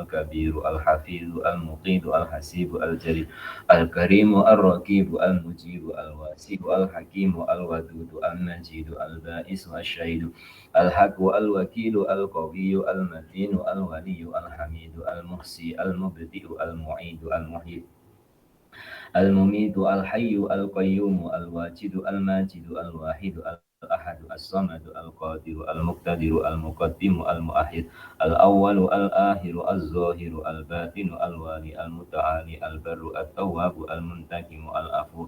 الكبير الحفيظ المقيت الحسيب الجليل الكريم الرقيب المجيب الواسع الحكيم الودود المجيد البائس الشهيد الحق الوكيل القوي المتين الولي الحميد المحصي المبدئ المعيد المحيي المميت الحي القيوم الواجد الماجد الواحد الأحد الصمد القادر المقتدر المقدم المؤخر الأول الآخر الظاهر الباطن الوالي المتعالي البر التواب المنتقم العفو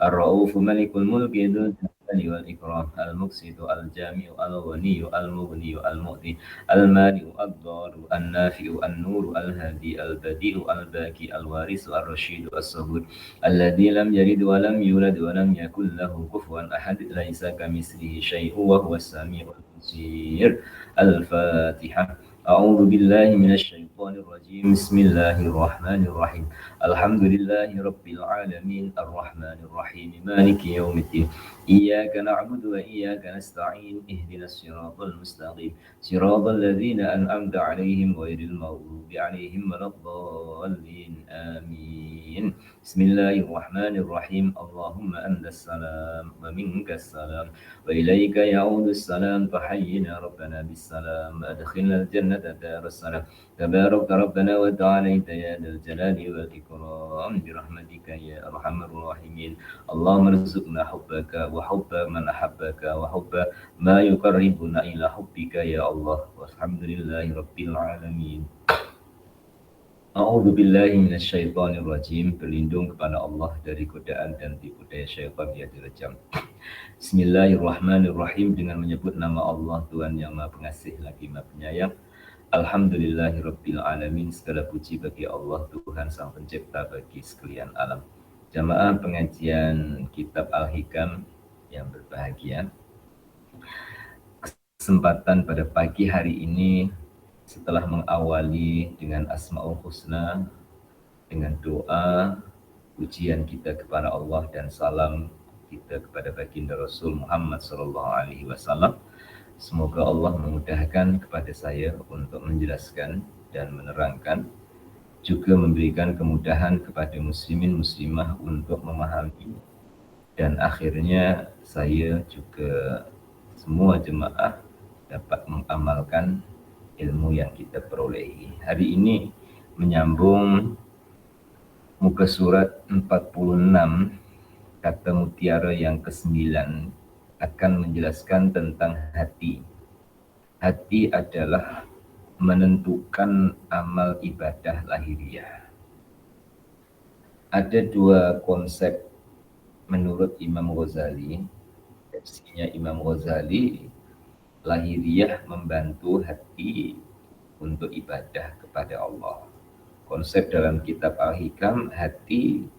الرؤوف ملك الملك ذو الجلال والإكرام المقسط الجامع الغني المغني المؤتي المانع الضار النافع النور الهادي البديع الباقي الوارث الرشيد الصبور الذي لم يلد ولم يولد ولم يكن له كفوا أحد ليس كمثله شيء وهو السميع البصير الفاتحة أعوذ بالله من الشيطان الرجيم بسم الله الرحمن الرحيم الحمد لله رب العالمين الرحمن الرحيم مالك يوم الدين إياك نعبد وإياك نستعين اهدنا الصراط المستقيم صراط الذين أنعمت عليهم غير المغضوب عليهم ولا الضالين آمين بسم الله الرحمن الرحيم اللهم أنت السلام ومنك السلام وإليك يعود السلام فحينا ربنا بالسلام أدخلنا الجنة دار السلام تبارك ربنا وتعاليت يا ذا الجلال والإكرام برحمتك يا أرحم الراحمين اللهم ارزقنا حبك وحب من أحبك وحب ما يقربنا إلى حبك يا الله والحمد لله رب العالمين. A'udzu billahi minasyaitonir rajim. Berlindung kepada Allah dari godaan dan tipu daya syaitan yang direjam. Bismillahirrahmanirrahim. Dengan menyebut nama Allah, Tuhan yang Maha Pengasih lagi Maha Penyayang. Alhamdulillahirabbil alamin. Segala puji bagi Allah, Tuhan Sang Pencipta bagi sekalian alam. Jamaah pengajian Kitab Al-Hikam yang berbahagia. Kesempatan pada pagi hari ini setelah mengawali dengan Asmaul Husna, dengan doa, pujian kita kepada Allah dan salam kita kepada baginda Rasul Muhammad SAW. Semoga Allah memudahkan kepada saya untuk menjelaskan dan menerangkan, juga memberikan kemudahan kepada muslimin muslimah untuk memahami, dan akhirnya saya juga semua jemaah dapat mengamalkan ilmu yang kita perolehi. Hari ini menyambung muka surat 46 kata mutiara yang ke-9 akan menjelaskan tentang hati. Hati adalah menentukan amal ibadah lahiriah. Ada dua konsep menurut Imam Ghazali. Versinya Imam Ghazali, lahiriah membantu hati untuk ibadah kepada Allah. Konsep dalam kitab Al-Hikam, hati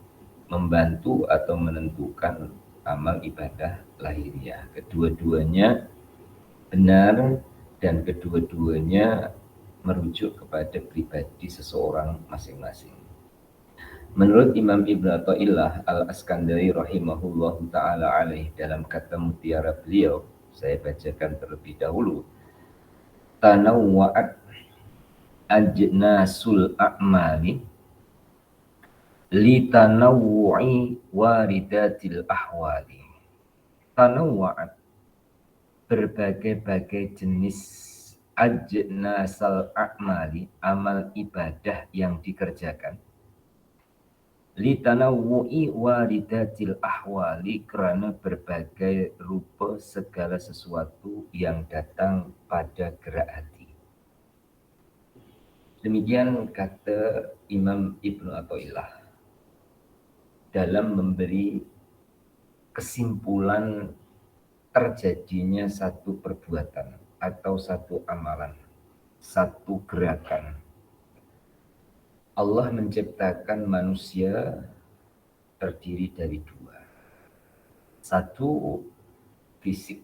membantu atau menentukan amal ibadah lahiriah. Kedua-duanya benar dan kedua-duanya merujuk kepada pribadi seseorang masing-masing. Menurut Imam Ibn Athaillah Al-Askandari rahimahullah ta'ala alaih, dalam kata mutiara beliau, saya bacakan terlebih dahulu. Tanawwa'at ajnasul a'mali li tanawwu'i waridatil ahwali. Tanawwa'at, berbagai-bagai jenis, ajnasal a'mali, amal ibadah yang dikerjakan, litanawwu'i waridatil ahwali, karena berbagai rupa segala sesuatu yang datang pada gerak hati. Demikian kata Imam Ibn Athaillah dalam memberi kesimpulan terjadinya satu perbuatan atau satu amalan, satu gerakan. Allah menciptakan manusia terdiri dari dua. Satu, fisik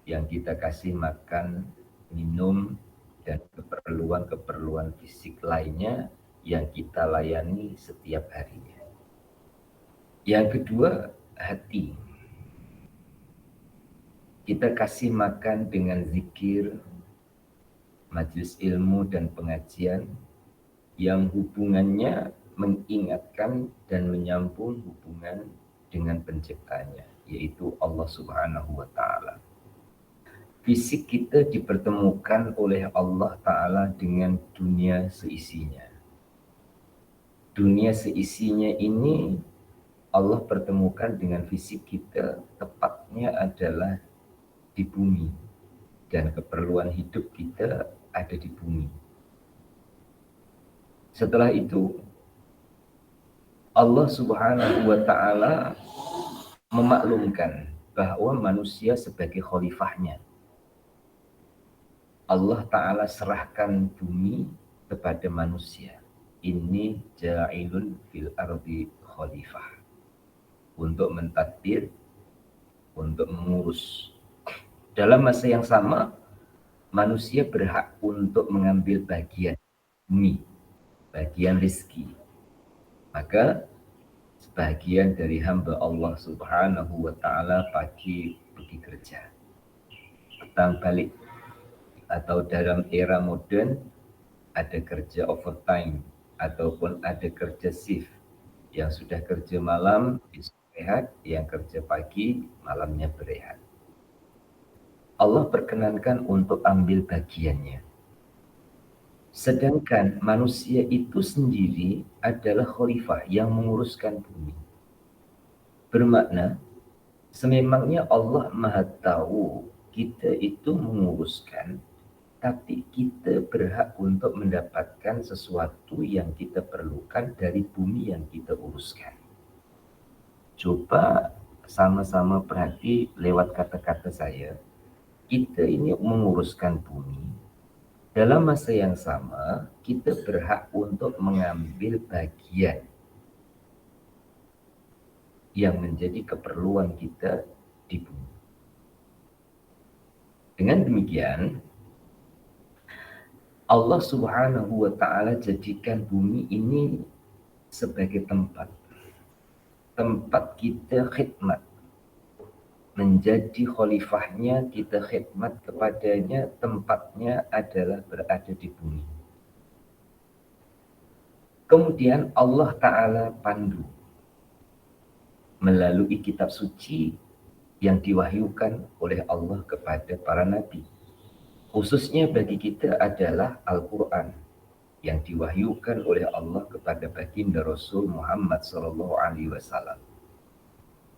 yang kita kasih makan, minum, dan keperluan-keperluan fisik lainnya yang kita layani setiap harinya. Yang kedua, hati. Kita kasih makan dengan zikir, majelis ilmu dan pengajian, yang hubungannya mengingatkan dan menyambung hubungan dengan penciptanya, yaitu Allah Subhanahu wa Ta'ala. Fisik kita dipertemukan oleh Allah Ta'ala dengan dunia seisinya. Dunia seisinya ini Allah pertemukan dengan fisik kita, tepatnya adalah di bumi. Dan keperluan hidup kita ada di bumi. Setelah itu, Allah Subhanahu wa Ta'ala memaklumkan bahwa manusia sebagai khalifahnya. Allah Ta'ala serahkan bumi kepada manusia. Ini ja'ilun fil ardi khalifah. Untuk mentadbir, untuk mengurus. Dalam masa yang sama, manusia berhak untuk mengambil bagian bumi, bagian rezeki. Maka sebagian dari hamba Allah Subhanahu wa Ta'ala pagi pergi kerja, petang balik, atau dalam era modern ada kerja overtime ataupun ada kerja shift, yang sudah kerja malam besok rehat, yang kerja pagi malamnya berehat. Allah perkenankan untuk ambil bagiannya. Sedangkan manusia itu sendiri adalah khalifah yang menguruskan bumi. Bermakna, sememangnya Allah Maha Tahu kita itu menguruskan, tapi kita berhak untuk mendapatkan sesuatu yang kita perlukan dari bumi yang kita uruskan. Coba sama-sama perhati lewat kata-kata saya. Kita ini menguruskan bumi. Dalam masa yang sama, kita berhak untuk mengambil bagian yang menjadi keperluan kita di bumi. Dengan demikian, Allah Subhanahu wa Ta'ala jadikan bumi ini sebagai tempat kita khidmat, menjadi khalifahnya, kita khidmat kepadanya. Tempatnya adalah berada di bumi. Kemudian Allah Ta'ala pandu melalui kitab suci yang diwahyukan oleh Allah kepada para nabi. Khususnya bagi kita adalah Al-Quran yang diwahyukan oleh Allah kepada baginda Rasul Muhammad SAW.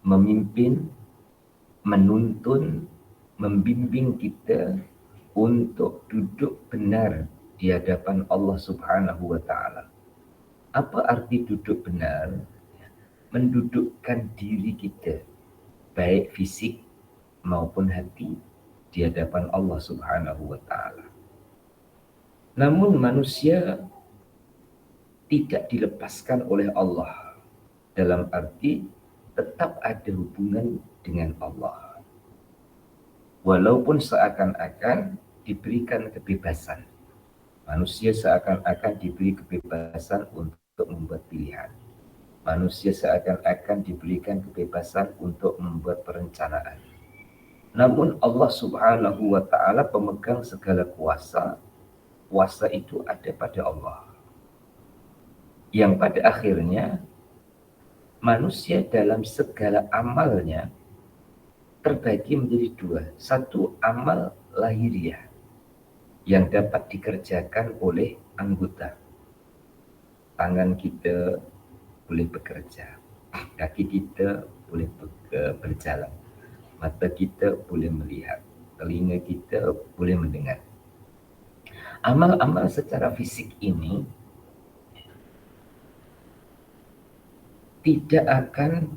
Memimpin, menuntun, membimbing kita untuk duduk benar di hadapan Allah Subhanahu wa Ta'ala. Apa arti duduk benar? Mendudukkan diri kita, baik fisik maupun hati, di hadapan Allah Subhanahu wa Ta'ala. Namun manusia tidak dilepaskan oleh Allah, dalam arti tetap ada hubungan dengan Allah. Walaupun seakan-akan diberikan kebebasan. Manusia seakan-akan diberi kebebasan untuk membuat pilihan. Manusia seakan-akan diberikan kebebasan untuk membuat perencanaan. Namun Allah Subhanahu wa Ta'ala pemegang segala kuasa. Kuasa itu ada pada Allah. Yang pada akhirnya manusia dalam segala amalnya terbagi menjadi dua. Satu, amal lahiriah yang dapat dikerjakan oleh anggota. Tangan kita boleh bekerja, kaki kita boleh berjalan, mata kita boleh melihat, telinga kita boleh mendengar. Amal-amal secara fisik ini tidak akan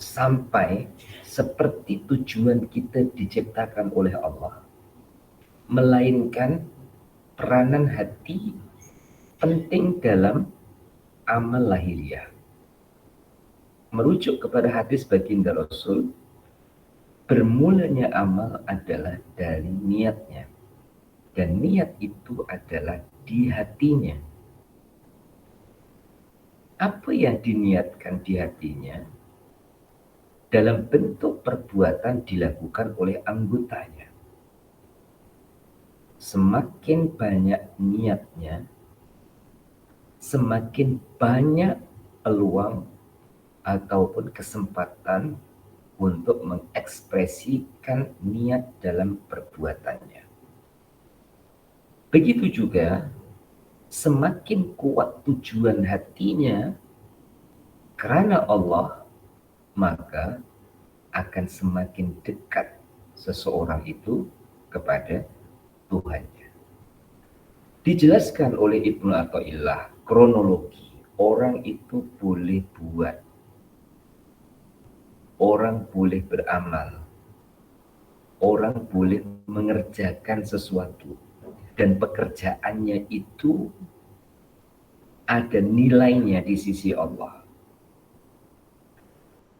sampai seperti tujuan kita diciptakan oleh Allah, melainkan peranan hati penting dalam amal lahiriah. Merujuk kepada hadis baginda Rasul, bermulanya amal adalah dari niatnya. Dan niat itu adalah di hatinya. Apa yang diniatkan di hatinya dalam bentuk perbuatan dilakukan oleh anggotanya. Semakin banyak niatnya, semakin banyak peluang ataupun kesempatan untuk mengekspresikan niat dalam perbuatannya. Begitu juga semakin kuat tujuan hatinya karena Allah, maka akan semakin dekat seseorang itu kepada Tuhannya. Dijelaskan oleh Ibnu Athaillah kronologi orang itu boleh buat, orang boleh beramal, orang boleh mengerjakan sesuatu dan pekerjaannya itu ada nilainya di sisi Allah,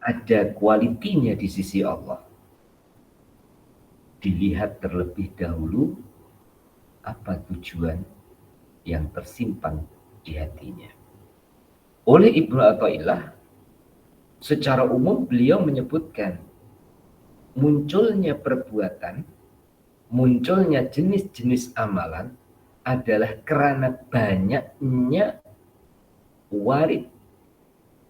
ada kualitinya di sisi Allah. Dilihat terlebih dahulu apa tujuan yang tersimpan di hatinya. Oleh Ibnu Athaillah, secara umum beliau menyebutkan munculnya perbuatan, munculnya jenis-jenis amalan adalah karena banyaknya warid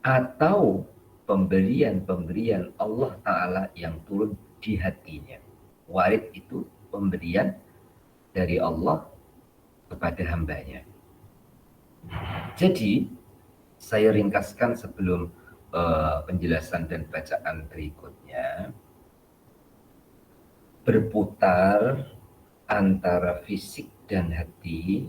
atau pemberian-pemberian Allah Ta'ala yang turun di hatinya. Warid itu pemberian dari Allah kepada hambanya. Jadi, saya ringkaskan sebelum penjelasan dan bacaan berikutnya. Berputar antara fisik dan hati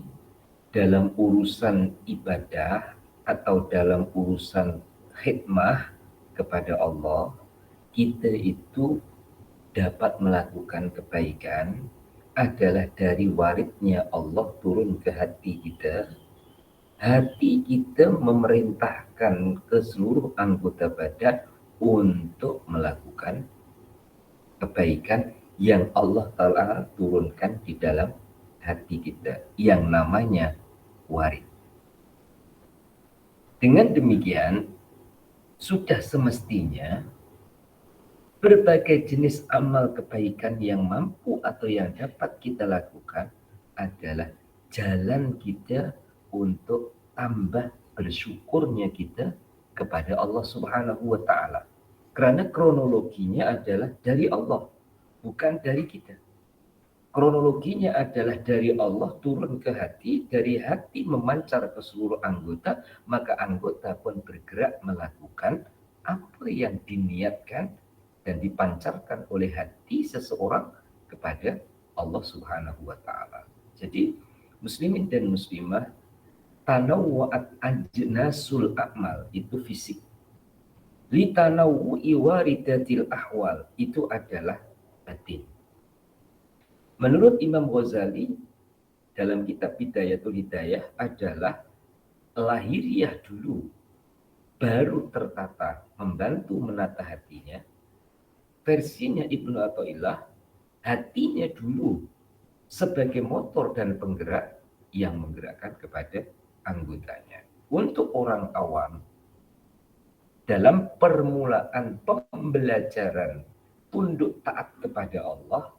dalam urusan ibadah atau dalam urusan khidmah kepada Allah, kita itu dapat melakukan kebaikan adalah dari waridnya Allah turun ke hati kita. Hati kita memerintahkan ke seluruh anggota badan untuk melakukan kebaikan yang Allah Ta'ala turunkan di dalam hati kita, yang namanya warid. Dengan demikian, sudah semestinya berbagai jenis amal kebaikan yang mampu atau yang dapat kita lakukan adalah jalan kita untuk tambah bersyukurnya kita kepada Allah Subhanahu wa Ta'ala. Karena kronologinya adalah dari Allah, bukan dari kita. Kronologinya adalah dari Allah turun ke hati, dari hati memancar ke seluruh anggota, maka anggota pun bergerak melakukan apa yang diniatkan dan dipancarkan oleh hati seseorang kepada Allah Subhanahu wa Ta'ala. Jadi, muslimin dan muslimah, tanawwa'at ajnasul a'mal itu fisik. Li tanawwu'i waridatil ahwal itu adalah batin. Menurut Imam Ghazali dalam kitab Bidayatul Hidayah adalah lahiriah dulu, baru tertata, membantu menata hatinya. Versinya Ibnu Athaillah, hatinya dulu sebagai motor dan penggerak yang menggerakkan kepada anggotanya. Untuk orang awam, dalam permulaan pembelajaran tunduk taat kepada Allah,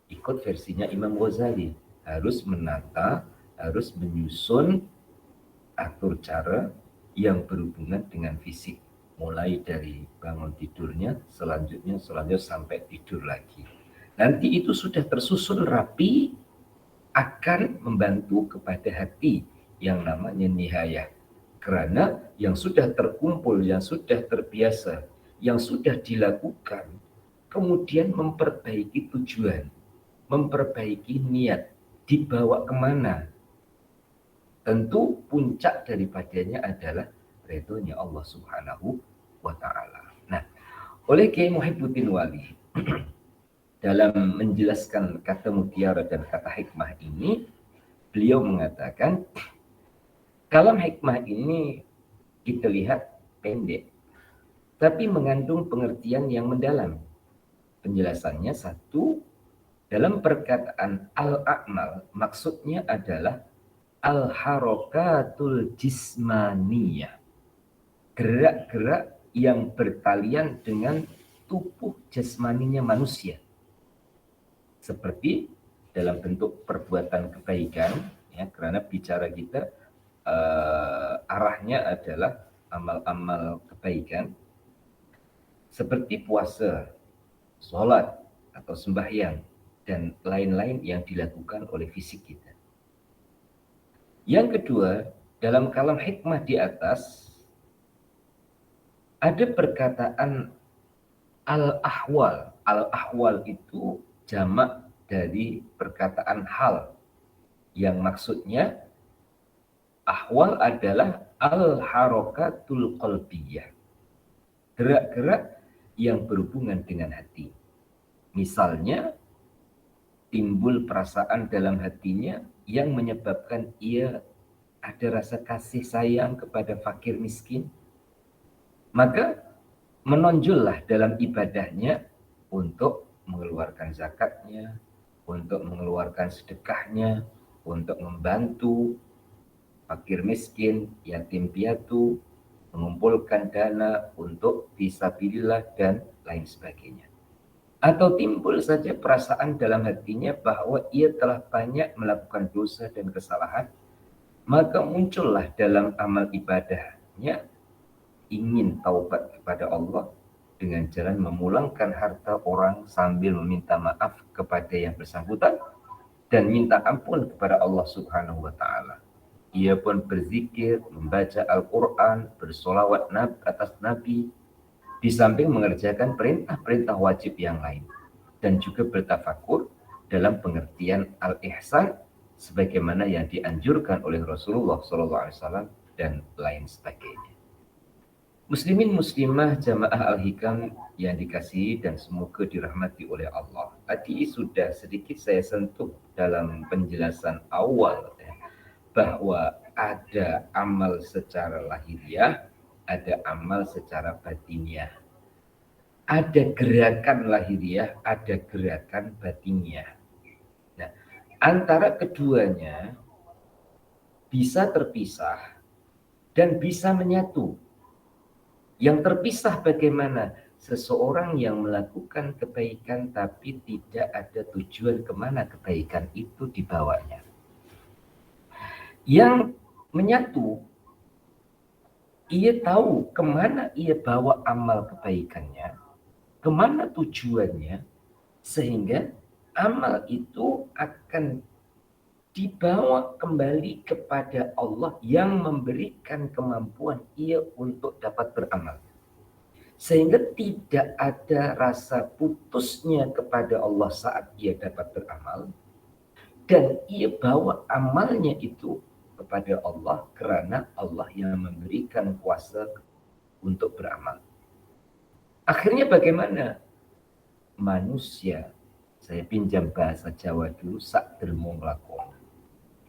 ikut versinya Imam Ghazali, harus menata, harus menyusun atur cara yang berhubungan dengan fisik. Mulai dari bangun tidurnya, selanjutnya sampai tidur lagi. Nanti itu sudah tersusun rapi, akan membantu kepada hati yang namanya nihayah. Karena yang sudah terkumpul, yang sudah terbiasa, yang sudah dilakukan, kemudian memperbaiki tujuan, memperbaiki niat, dibawa kemana? Tentu puncak daripadanya adalah ridhonya Allah Subhanahu wa Ta'ala. Nah, oleh Kiai Muhibbuddin Wali dalam menjelaskan kata mutiara dan kata hikmah ini, beliau mengatakan kalam hikmah ini kita lihat pendek, tapi mengandung pengertian yang mendalam. Penjelasannya satu, dalam perkataan al-a'mal maksudnya adalah al-harokatul jismaniyah, gerak-gerak yang bertalian dengan tubuh jasmaninya manusia, seperti dalam bentuk perbuatan kebaikan, ya, karena bicara kita arahnya adalah amal-amal kebaikan seperti puasa, sholat, atau sembahyang, dan lain-lain yang dilakukan oleh fisik kita. Yang kedua, dalam kalam hikmah di atas, ada perkataan al-ahwal. Al-ahwal itu jamak dari perkataan hal, yang maksudnya ahwal adalah al-harokatul qalbiyah, gerak-gerak yang berhubungan dengan hati. Misalnya, timbul perasaan dalam hatinya yang menyebabkan ia ada rasa kasih sayang kepada fakir miskin, maka menonjollah dalam ibadahnya untuk mengeluarkan zakatnya, untuk mengeluarkan sedekahnya, untuk membantu fakir miskin, yatim piatu, mengumpulkan dana untuk fisabilillah dan lain sebagainya. Atau timbul saja perasaan dalam hatinya bahwa ia telah banyak melakukan dosa dan kesalahan, maka muncullah dalam amal ibadahnya ingin taubat kepada Allah dengan jalan memulangkan harta orang sambil meminta maaf kepada yang bersangkutan dan minta ampun kepada Allah Subhanahu wa taala. Ia pun berzikir, membaca Al-Quran, bersolawat atas Nabi, di samping mengerjakan perintah-perintah wajib yang lain, dan juga bertafakur dalam pengertian al-ihsan sebagaimana yang dianjurkan oleh Rasulullah SAW dan lain sebagainya. Muslimin muslimah jamaah Al-Hikam yang dikasihi dan semoga dirahmati oleh Allah. Tadi sudah sedikit saya sentuh dalam penjelasan awal bahwa ada amal secara lahiriah, ada amal secara batiniah. Ada gerakan lahiriah, ada gerakan batiniah. Nah, antara keduanya bisa terpisah dan bisa menyatu. Yang terpisah bagaimana? Seseorang yang melakukan kebaikan tapi tidak ada tujuan kemana kebaikan itu dibawanya. Yang menyatu, ia tahu kemana ia bawa amal kebaikannya, kemana tujuannya, sehingga amal itu akan dibawa kembali kepada Allah yang memberikan kemampuan ia untuk dapat beramal. Sehingga tidak ada rasa putusnya kepada Allah saat ia dapat beramal, dan ia bawa amalnya itu kepada Allah karena Allah yang memberikan kuasa untuk beramal. Akhirnya bagaimana? Manusia, saya pinjam bahasa Jawa dulu, sak dermo nglakoni,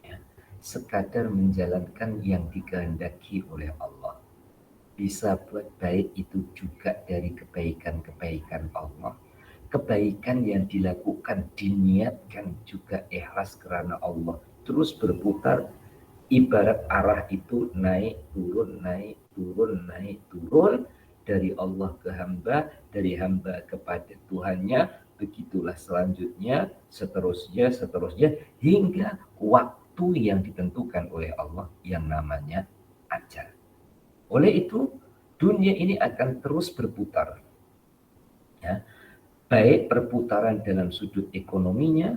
ya, sekadar menjalankan yang dikehendaki oleh Allah. Bisa buat baik itu juga dari kebaikan-kebaikan Allah. Kebaikan yang dilakukan diniatkan juga ikhlas karena Allah. Terus berputar, ibarat arah itu naik, turun, naik, turun, naik, turun. Dari Allah ke hamba, dari hamba kepada Tuhannya. Begitulah selanjutnya, seterusnya, hingga waktu yang ditentukan oleh Allah yang namanya ajal. Oleh itu, dunia ini akan terus berputar. Ya, baik perputaran dalam sudut ekonominya,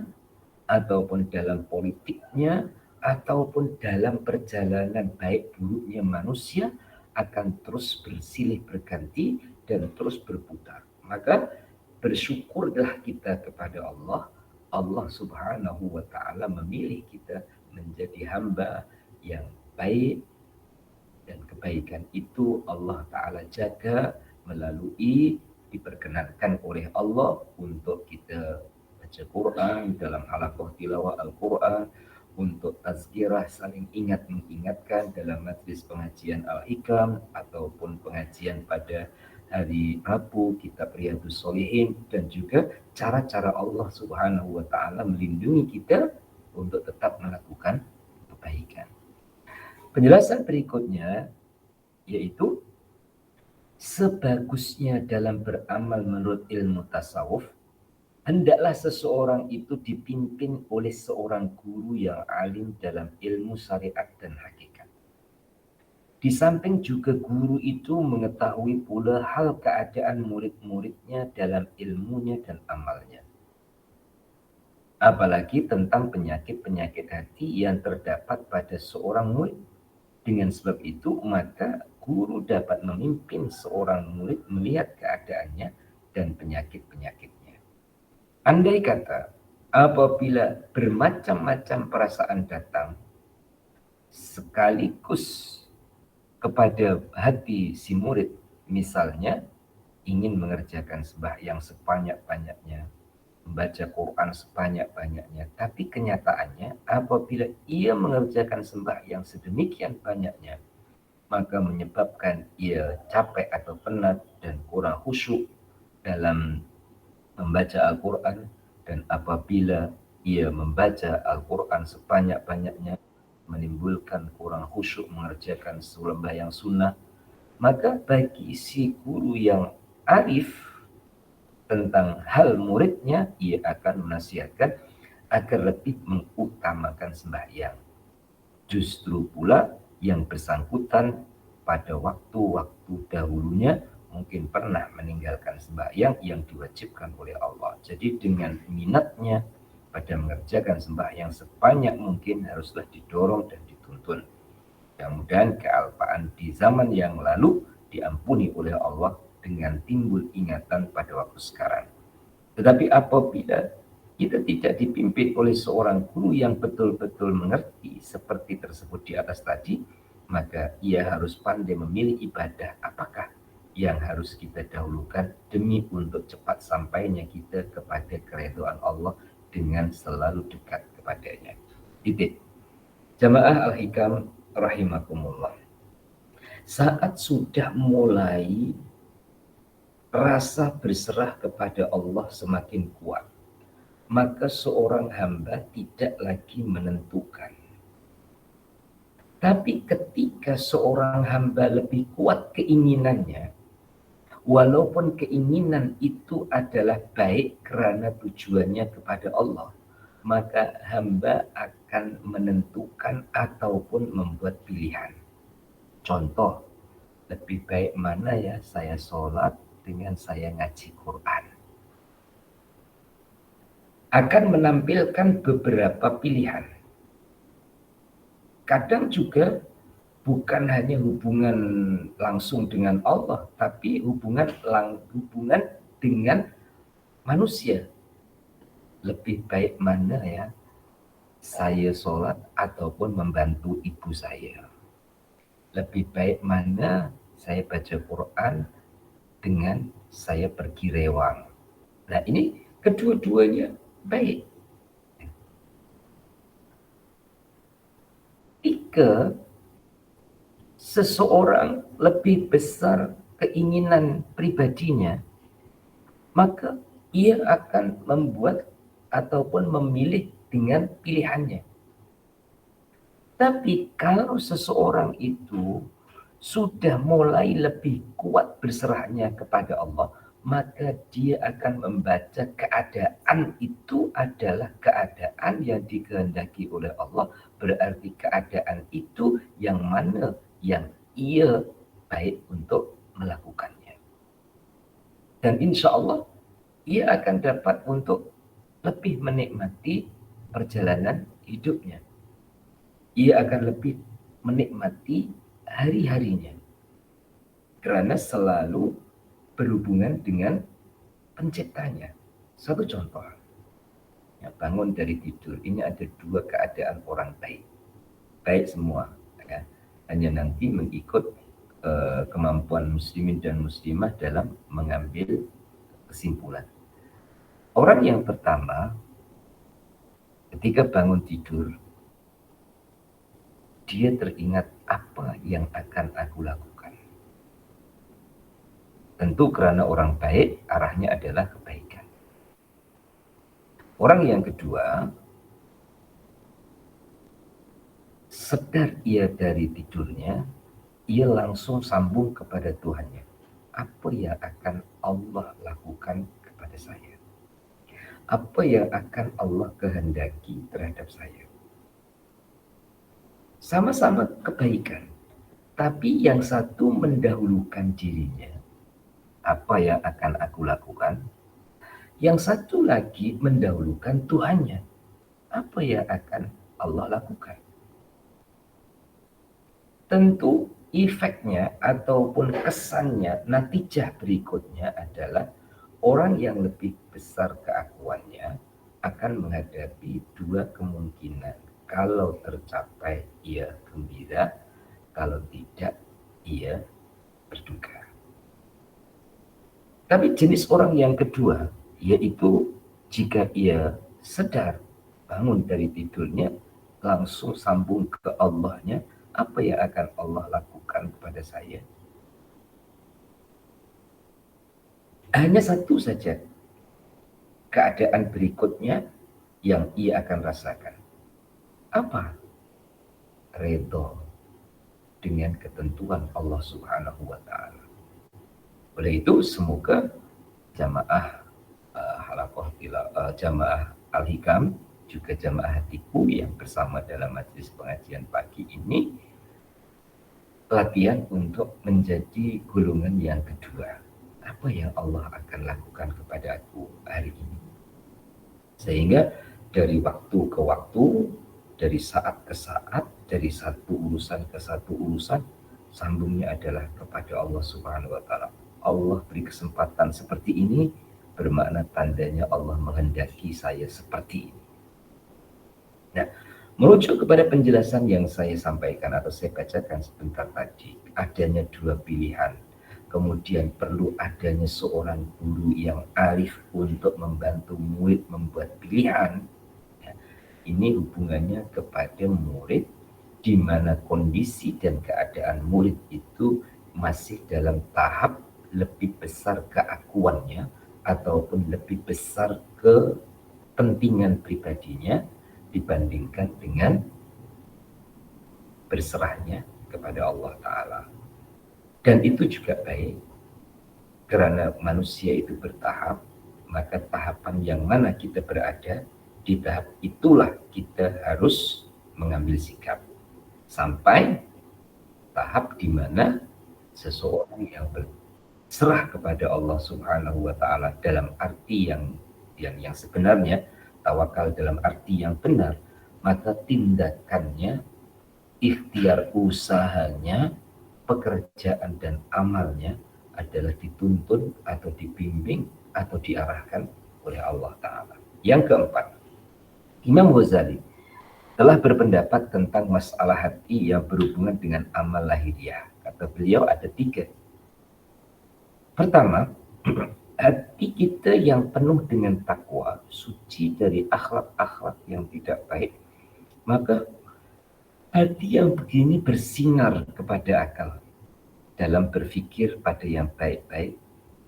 ataupun dalam politiknya, ataupun dalam perjalanan baik buruknya manusia akan terus bersilih berganti dan terus berputar. Maka bersyukurlah kita kepada Allah. Allah Subhanahu wa taala memilih kita menjadi hamba yang baik, dan kebaikan itu Allah Ta'ala jaga melalui diperkenankan oleh Allah untuk kita baca Quran dalam halaqah tilawah Al-Quran, untuk tazkirah saling ingat mengingatkan dalam majlis pengajian Al-Hikam ataupun pengajian pada hari Rabu kitab Riyadhus Shalihin, dan juga cara-cara Allah Subhanahu wa taala melindungi kita untuk tetap melakukan kebaikan. Penjelasan berikutnya yaitu sebagusnya dalam beramal menurut ilmu tasawuf, hendaklah seseorang itu dipimpin oleh seorang guru yang alim dalam ilmu syariat dan hakikat. Di samping juga guru itu mengetahui pula hal keadaan murid-muridnya dalam ilmunya dan amalnya. Apalagi tentang penyakit-penyakit hati yang terdapat pada seorang murid. Dengan sebab itu, maka guru dapat memimpin seorang murid melihat keadaannya dan penyakit-penyakitnya. Andai kata, apabila bermacam-macam perasaan datang, sekaligus kepada hati si murid, misalnya ingin mengerjakan sembahyang sebanyak-banyaknya, membaca Quran sebanyak-banyaknya, tapi kenyataannya apabila ia mengerjakan sembahyang sedemikian banyaknya, maka menyebabkan ia capek atau penat dan kurang khusyuk dalam membaca Al-Quran. Dan apabila ia membaca Al-Quran sebanyak-banyaknya menimbulkan kurang khusyuk mengerjakan sembahyang sunnah, maka bagi si guru yang arif tentang hal muridnya, ia akan menasihatkan agar lebih mengutamakan sembahyang. Justru pula yang bersangkutan pada waktu-waktu dahulunya mungkin pernah meninggalkan sembahyang yang diwajibkan oleh Allah. Jadi dengan minatnya pada mengerjakan sembahyang sebanyak mungkin haruslah didorong dan dituntun. Mudah-mudahan kealpaan di zaman yang lalu diampuni oleh Allah dengan timbul ingatan pada waktu sekarang. Tetapi apabila kita tidak dipimpin oleh seorang guru yang betul-betul mengerti seperti tersebut di atas tadi, maka ia harus pandai memilih ibadah apakah yang harus kita dahulukan demi untuk cepat sampainya kita kepada keridhaan Allah dengan selalu dekat kepadanya. Titik. Jamaah Al-Hikam rahimakumullah. Saat sudah mulai rasa berserah kepada Allah semakin kuat, maka seorang hamba tidak lagi menentukan. Tapi ketika seorang hamba lebih kuat keinginannya, walaupun keinginan itu adalah baik karena tujuannya kepada Allah, maka hamba akan menentukan ataupun membuat pilihan. Contoh, lebih baik mana ya saya sholat dengan saya ngaji Quran. Akan menampilkan beberapa pilihan. Kadang juga bukan hanya hubungan langsung dengan Allah, tapi hubungan dengan manusia. Lebih baik mana ya saya sholat ataupun membantu ibu saya. Lebih baik mana saya baca Quran dengan saya pergi rewang. Nah ini kedua-duanya baik. Jika seseorang lebih besar keinginan pribadinya, maka ia akan membuat ataupun memilih dengan pilihannya. Tapi kalau seseorang itu sudah mulai lebih kuat berserahnya kepada Allah, maka dia akan membaca keadaan itu adalah keadaan yang dikehendaki oleh Allah, berarti keadaan itu yang mana yang ia baik untuk melakukannya. Dan insya Allah ia akan dapat untuk lebih menikmati perjalanan hidupnya. Ia akan lebih menikmati hari-harinya karena selalu berhubungan dengan penciptanya. Satu contoh, ya, bangun dari tidur, ini ada dua keadaan orang baik. Baik semua, ya. Hanya nanti mengikut kemampuan muslimin dan muslimah dalam mengambil kesimpulan. Orang yang pertama, ketika bangun tidur, dia teringat apa yang akan aku lakukan. Tentu karena orang baik, arahnya adalah kebaikan. Orang yang kedua, sedar ia dari tidurnya, ia langsung sambung kepada Tuhannya. Apa yang akan Allah lakukan kepada saya? Apa yang akan Allah kehendaki terhadap saya? Sama-sama kebaikan. Tapi yang satu mendahulukan dirinya, apa yang akan aku lakukan. Yang satu lagi mendahulukan Tuhannya, apa yang akan Allah lakukan. Tentu efeknya ataupun kesannya, natijah berikutnya adalah orang yang lebih besar keakuannya akan menghadapi dua kemungkinan. Kalau tercapai, ia gembira. Kalau tidak, ia berduka. Tapi jenis orang yang kedua, yaitu jika ia sedar bangun dari tidurnya, langsung sambung ke Allahnya, apa yang akan Allah lakukan kepada saya? Hanya satu saja keadaan berikutnya yang ia akan rasakan. Apa? Redho dengan ketentuan Allah Subhanahu wa Ta'ala. Oleh itu, semoga jamaah jamaah Al-Hikam, juga jamaah hatiku yang bersama dalam majelis pengajian pagi ini, latihan untuk menjadi golongan yang kedua. Apa yang Allah akan lakukan kepada aku hari ini? Sehingga dari waktu ke waktu, dari saat ke saat, dari satu urusan ke satu urusan, sambungnya adalah kepada Allah Subhanahu wa Ta'ala. Allah beri kesempatan seperti ini, bermakna tandanya Allah menghendaki saya seperti ini. Nah, merujuk kepada penjelasan yang saya sampaikan atau saya bacakan sebentar tadi, adanya dua pilihan. Kemudian perlu adanya seorang guru yang arif untuk membantu murid membuat pilihan. Ini hubungannya kepada murid, di mana kondisi dan keadaan murid itu masih dalam tahap lebih besar keakuannya ataupun lebih besar kepentingan pribadinya dibandingkan dengan berserahnya kepada Allah Ta'ala. Dan itu juga baik, karena manusia itu bertahap, maka tahapan yang mana kita berada, di tahap itulah kita harus mengambil sikap. Sampai tahap di mana seseorang yang berserah kepada Allah Subhanahu wa Ta'ala dalam arti yang sebenarnya, tawakal dalam arti yang benar, maka tindakannya, ikhtiar usahanya, pekerjaan dan amalnya adalah dituntun atau dibimbing atau diarahkan oleh Allah Ta'ala. Yang keempat, Imam Ghazali telah berpendapat tentang masalah hati yang berhubungan dengan amal lahiriah. Kata beliau ada 3. Pertama, hati kita yang penuh dengan takwa, suci dari akhlak-akhlak yang tidak baik, maka hati yang begini bersinar kepada akal dalam berpikir pada yang baik-baik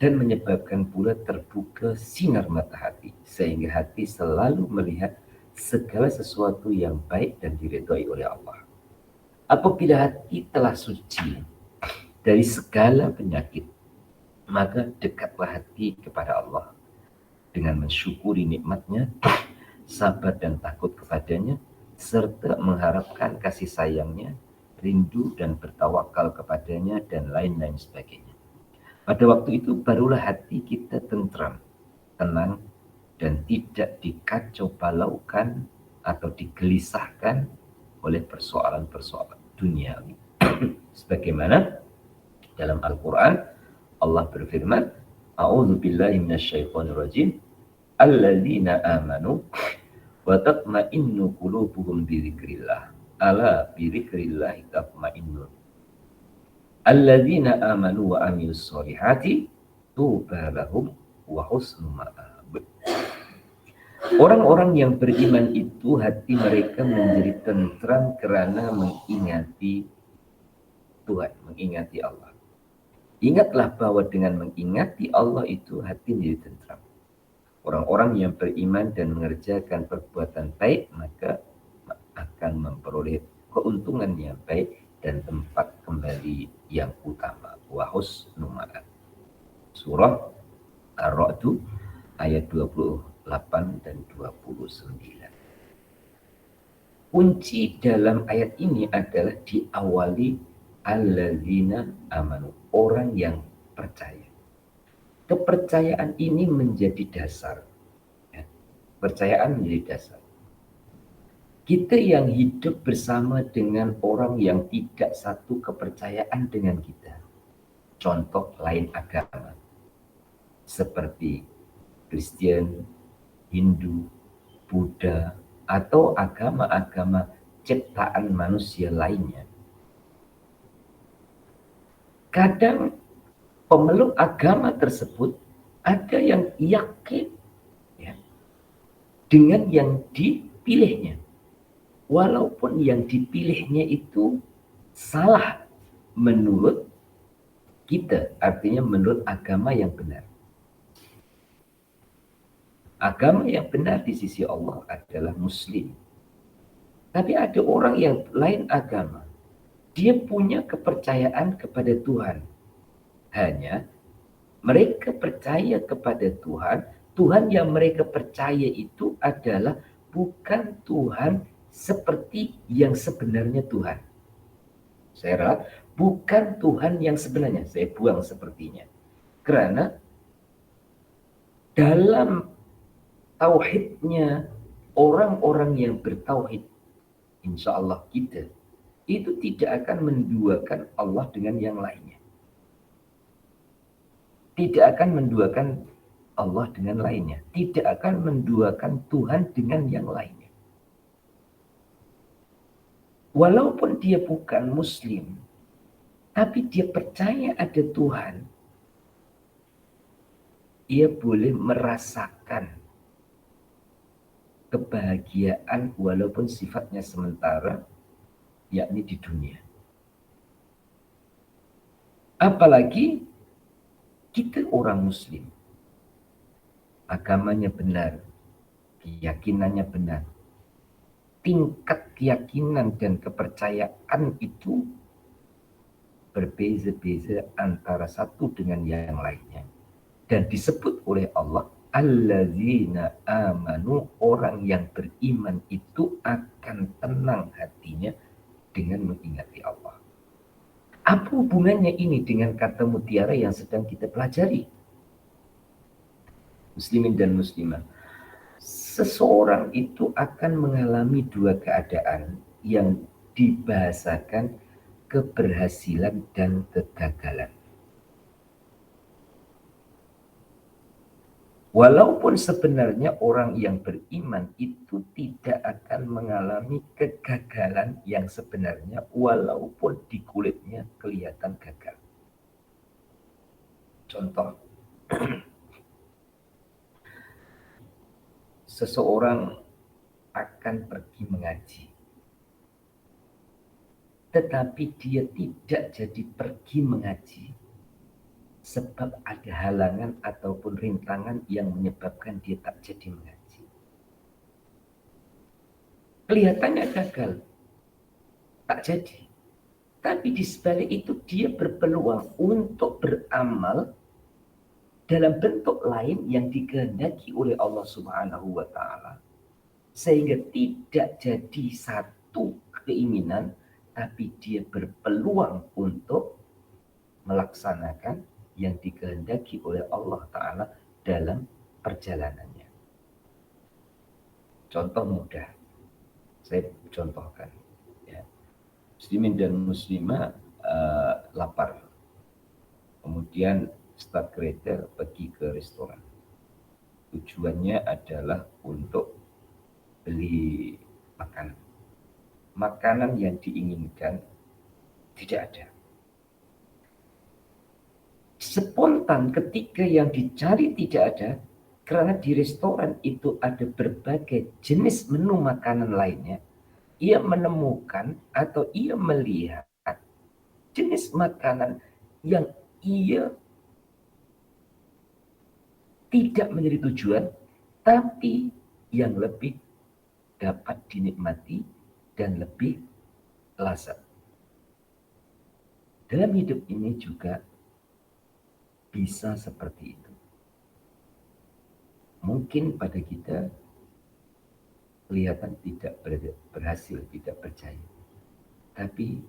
dan menyebabkan pula terbuka sinar mata hati, sehingga hati selalu melihat segala sesuatu yang baik dan diridhai oleh Allah. Apabila hati telah suci dari segala penyakit, maka dekatlah hati kepada Allah dengan mensyukuri nikmatnya, sabar dan takut kepadanya, serta mengharapkan kasih sayangnya, rindu dan bertawakal kepadanya, dan lain-lain sebagainya. Pada waktu itu barulah hati kita tentram, tenang, dan tidak dikacau balaukan atau digelisahkan oleh persoalan-persoalan duniawi. Sebagaimana dalam Al-Quran Allah berfirman, A'udzu billahi minasyaitonir rajim, alladzina amanu wa tatma'innu qulubuhum bi dzikrillah. Ala bi dzikrillah tatma'innul. Alladzina amanu wa amilus solihati tuba lahum wa husnu ma'ab. Orang-orang yang beriman itu hati mereka menjadi tentram karena mengingati Tuhan, mengingati Allah. Ingatlah bahwa dengan mengingati Allah itu hati menjadi tentram. Orang-orang yang beriman dan mengerjakan perbuatan baik maka akan memperoleh keuntungan yang baik dan tempat kembali yang utama. Wa husnu ma'ab. Surah Ar-Ra'd ayat 28 dan 29. Kunci dalam ayat ini adalah diawali alladzina amanu, orang yang percaya. Kepercayaan ini menjadi dasar. Ya. Percayaan menjadi dasar. Kita yang hidup bersama dengan orang yang tidak satu kepercayaan dengan kita. Contoh lain agama. Seperti Kristen, Hindu, Buddha, atau agama-agama ciptaan manusia lainnya. Kadang pemeluk agama tersebut ada yang yakin ya, dengan yang dipilihnya. Walaupun yang dipilihnya itu salah menurut kita, artinya menurut agama yang benar. Agama yang benar di sisi Allah adalah Muslim. Tapi ada orang yang lain agama. Dia punya kepercayaan kepada Tuhan. Hanya mereka percaya kepada Tuhan. Tuhan yang mereka percaya itu adalah bukan Tuhan seperti yang sebenarnya Tuhan. Saya ralat, bukan Tuhan yang sebenarnya. Saya buang sepertinya. Karena dalam tauhidnya orang-orang yang bertauhid, insya Allah kita, itu tidak akan menduakan Allah dengan yang lainnya. Tidak akan menduakan Allah dengan lainnya. Tidak akan menduakan Tuhan dengan yang lainnya. Walaupun dia bukan Muslim, tapi dia percaya ada Tuhan. Ia boleh merasakan kebahagiaan walaupun sifatnya sementara, yakni di dunia. Apalagi kita orang Muslim. Agamanya benar, keyakinannya benar. Tingkat keyakinan dan kepercayaan itu berbeza-beza antara satu dengan yang lainnya. Dan disebut oleh Allah, alladzina amanu, orang yang beriman itu akan tenang hatinya dengan mengingati Allah. Apa hubungannya ini dengan kata mutiara yang sedang kita pelajari? Muslimin dan muslimah. Seseorang itu akan mengalami dua keadaan yang dibahasakan keberhasilan dan kegagalan. Walaupun sebenarnya orang yang beriman itu tidak akan mengalami kegagalan yang sebenarnya, walaupun di kulitnya kelihatan gagal. Contoh, seseorang akan pergi mengaji, tetapi dia tidak jadi pergi mengaji sebab ada halangan ataupun rintangan yang menyebabkan dia tak jadi mengaji. Kelihatannya gagal, tak jadi. Tapi di sebalik itu dia berpeluang untuk beramal dalam bentuk lain yang dikehendaki oleh Allah Subhanahu wa Ta'ala, sehingga tidak jadi satu keinginan, tapi dia berpeluang untuk melaksanakan yang dikehendaki oleh Allah Ta'ala dalam perjalanannya. Contoh mudah, saya contohkan. Ya. Muslimin dan muslimah lapar, kemudian start kereta pergi ke restoran. Tujuannya adalah untuk beli makanan. Makanan yang diinginkan tidak ada. Spontan ketika yang dicari tidak ada, karena di restoran itu ada berbagai jenis menu makanan lainnya, ia menemukan atau ia melihat jenis makanan yang ia tidak menjadi tujuan, tapi yang lebih dapat dinikmati dan lebih lazat. Dalam hidup ini juga bisa seperti itu. Mungkin pada kita kelihatan tidak berhasil, tidak percaya. Tapi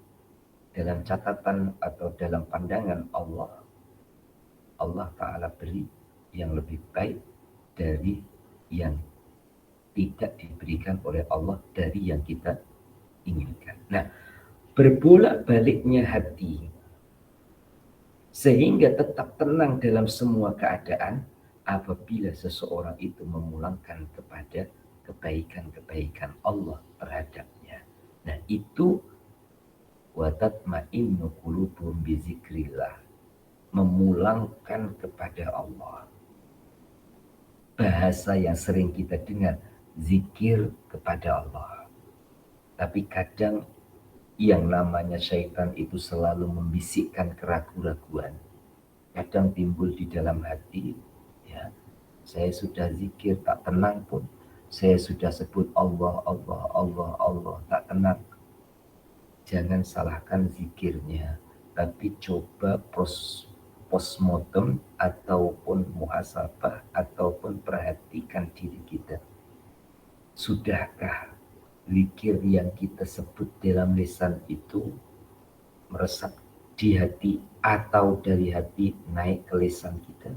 dalam catatan atau dalam pandangan Allah, Allah Ta'ala beri yang lebih baik dari yang tidak diberikan oleh Allah dari yang kita inginkan. Nah, berbolak-baliknya hati sehingga tetap tenang dalam semua keadaan apabila seseorang itu memulangkan kepada kebaikan-kebaikan Allah terhadapnya. Nah, itu wa tatma'innu qulubuhum bizikrillah, memulangkan kepada Allah. Bahasa yang sering kita dengar, zikir kepada Allah. Tapi kadang yang namanya syaitan itu selalu membisikkan keraguan-raguan. Kadang timbul di dalam hati, ya, saya sudah zikir tak tenang pun, saya sudah sebut Allah, Allah, Allah, Allah, tak tenang. Jangan salahkan zikirnya, tapi coba postmortem ataupun muhasabah ataupun perhatikan diri kita. Sudahkah zikir yang kita sebut dalam lisan itu meresap di hati atau dari hati naik ke lisan kita,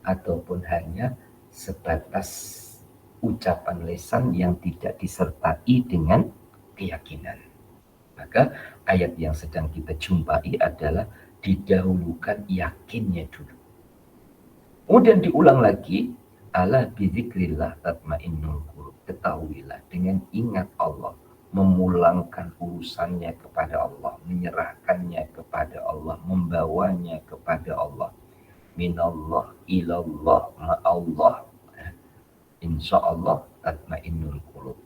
ataupun hanya sebatas ucapan lisan yang tidak disertai dengan keyakinan? Maka ayat yang sedang kita jumpai adalah didahulukan yakinnya dulu. Kemudian diulang lagi, ala bizikrillah tatmainnul qulub. Ketahuilah dengan ingat Allah, memulangkan urusannya kepada Allah, menyerahkannya kepada Allah, membawanya kepada Allah. Minallah ilallah ma'allah. Insyaallah tatmainnul qulub.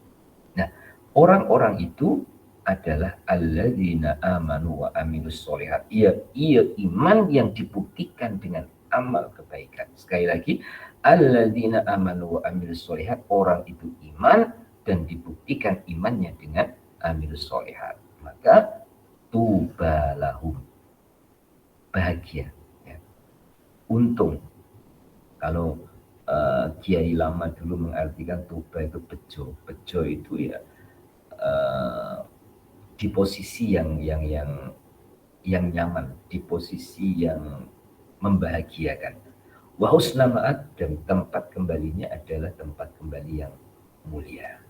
Nah, orang-orang itu adalah alladzina amanu wa amilus sholihat. Ia iman yang dibuktikan dengan amal kebaikan. Sekali lagi, alladzina amanu wa amilus sholihat, orang itu iman dan dibuktikan imannya dengan amilus sholihat. Maka tubalahum, bahagia, ya. Untung. Kalau Kiai lama dulu mengartikan tuba itu bejo. Bejo itu ya di posisi yang nyaman, di posisi yang membahagiakan. Wa husna ma'ad, dan tempat kembalinya adalah tempat kembali yang mulia.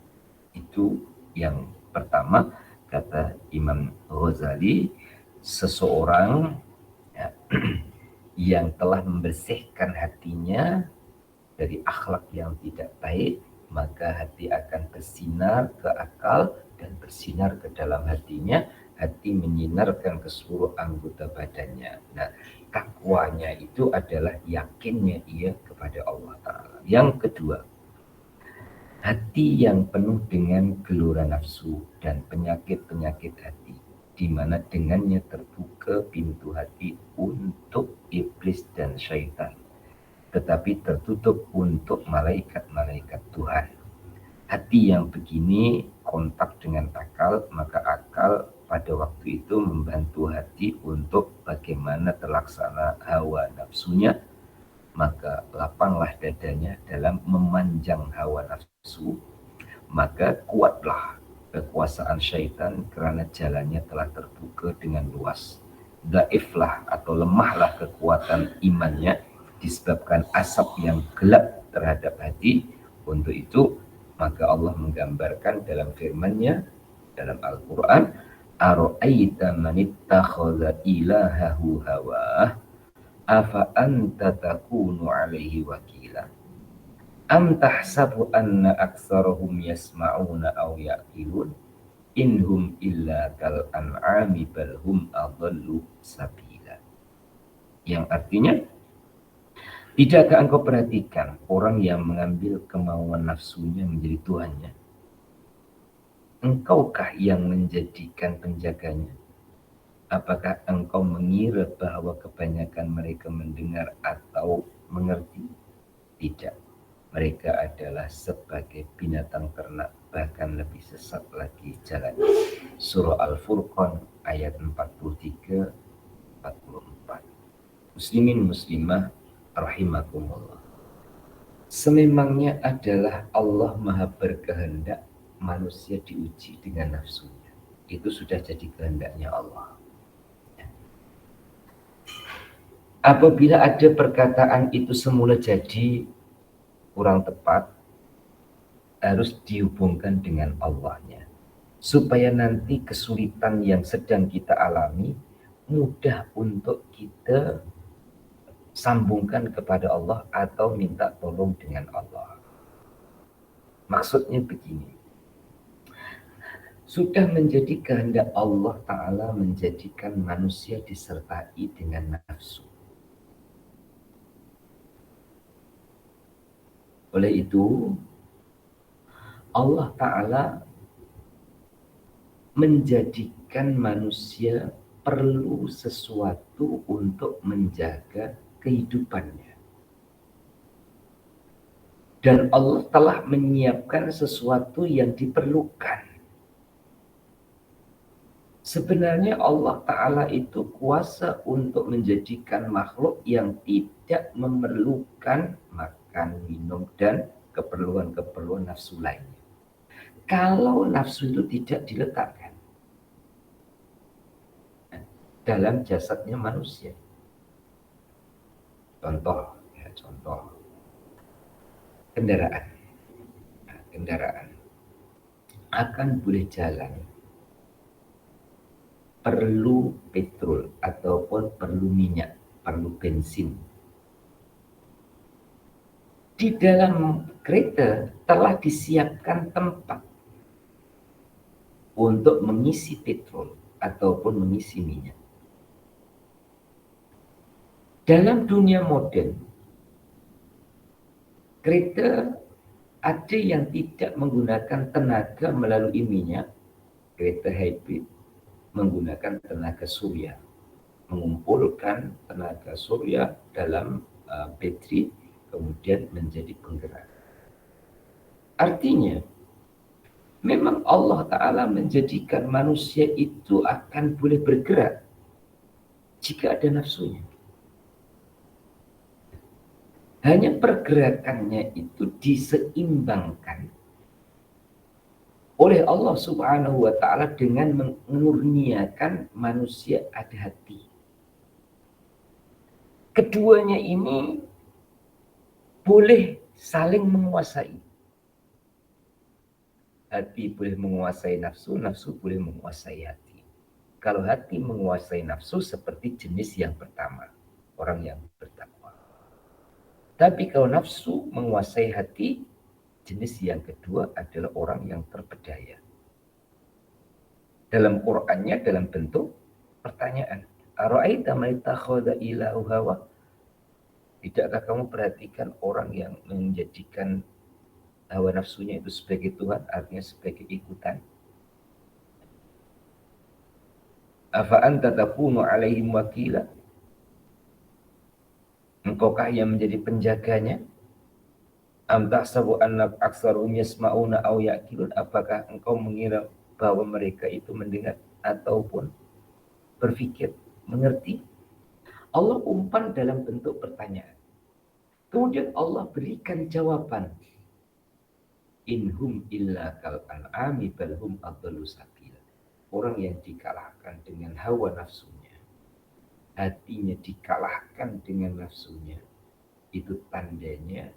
Itu yang pertama, kata Imam Ghazali, seseorang, ya, yang telah membersihkan hatinya dari akhlak yang tidak baik, maka hati akan bersinar ke akal dan bersinar ke dalam hatinya. Hati menyinarkan ke seluruh anggota badannya. Nah, takwanya itu adalah yakinnya ia kepada Allah Ta'ala. Yang kedua, hati yang penuh dengan gelora nafsu dan penyakit-penyakit hati, di mana dengannya terbuka pintu hati untuk iblis dan syaitan, tetapi tertutup untuk malaikat-malaikat Tuhan. Hati yang begini kontak dengan akal, maka akal pada waktu itu membantu hati untuk bagaimana terlaksana hawa nafsunya. Maka lapanglah dadanya dalam memanjang hawa nafsu, maka kuatlah kekuasaan syaitan karena jalannya telah terbuka dengan luas. Dhaiflah atau lemahlah kekuatan imannya disebabkan asap yang gelap terhadap hati. Untuk itu maka Allah menggambarkan dalam firman-Nya dalam Al-Qur'an, ara'aita man ittakhadha ilahahu hawah afa anta takunu alaihi wakila am tahsabu anna aktsarahum yasma'una aw ya'qilun inhum illa kal an'ami bal hum adallu sabila. Yang artinya, tidakkah engkau perhatikan orang yang mengambil kemauan nafsunya menjadi Tuhannya? Engkaukah yang menjadikan penjaganya? Apakah engkau mengira bahwa kebanyakan mereka mendengar atau mengerti? Tidak. Mereka adalah sebagai binatang ternak, bahkan lebih sesat lagi jalannya. Surah Al-Furqan ayat 43-44. Muslimin muslimah rahimakumullah. Sememangnya adalah Allah Maha berkehendak manusia diuji dengan nafsunya. Itu sudah jadi kehendaknya Allah. Apabila ada perkataan itu semula jadi kurang tepat, harus dihubungkan dengan Allahnya. Supaya nanti kesulitan yang sedang kita alami mudah untuk kita sambungkan kepada Allah atau minta tolong dengan Allah. Maksudnya begini, sudah menjadi kehendak Allah Ta'ala menjadikan manusia disertai dengan nafsu. Oleh itu, Allah Ta'ala menjadikan manusia perlu sesuatu untuk menjaga kehidupannya. Dan Allah telah menyiapkan sesuatu yang diperlukan. Sebenarnya Allah Ta'ala itu kuasa untuk menjadikan makhluk yang tidak memerlukan makan, minum, dan keperluan-keperluan nafsu lainnya. Kalau nafsu itu tidak diletakkan dalam jasadnya manusia. Contoh kendaraan akan boleh jalan perlu petrol ataupun perlu minyak, perlu bensin. Di dalam kereta telah disiapkan tempat untuk mengisi petrol ataupun mengisi minyak. Dalam dunia modern, kereta ada yang tidak menggunakan tenaga melalui minyak, kereta hybrid menggunakan tenaga surya, mengumpulkan tenaga surya dalam bateri, kemudian menjadi penggerak. Artinya, memang Allah Ta'ala menjadikan manusia itu akan boleh bergerak jika ada nafsunya. Hanya pergerakannya itu diseimbangkan oleh Allah Subhanahu wa Ta'ala dengan mengurniakan manusia ada hati. Keduanya ini boleh saling menguasai. Hati boleh menguasai nafsu, nafsu boleh menguasai hati. Kalau hati menguasai nafsu seperti jenis yang pertama, orang yang bertakwa. Tapi kalau nafsu menguasai hati, jenis yang kedua adalah orang yang terpedaya. Dalam Qur'annya dalam bentuk pertanyaan. Ara'aita man ittakhadha ilahahu hawa? Tidakkah kamu perhatikan orang yang menjadikan hawa nafsunya itu sebagai Tuhan, artinya sebagai ikutan? Afa anta takunu alaihim wakila? Engkaukah yang menjadi penjaganya? Am tahsabu anna aktsaruhum yasma'una aw ya'qilun? Apakah engkau mengira bahwa mereka itu mendengar ataupun berpikir, mengerti? Allah umpan dalam bentuk pertanyaan. Kemudian Allah berikan jawaban. Inhum illa kal an'ami bal hum adallu sabila. Orang yang dikalahkan dengan hawa nafsunya, hatinya dikalahkan dengan nafsunya, itu tandanya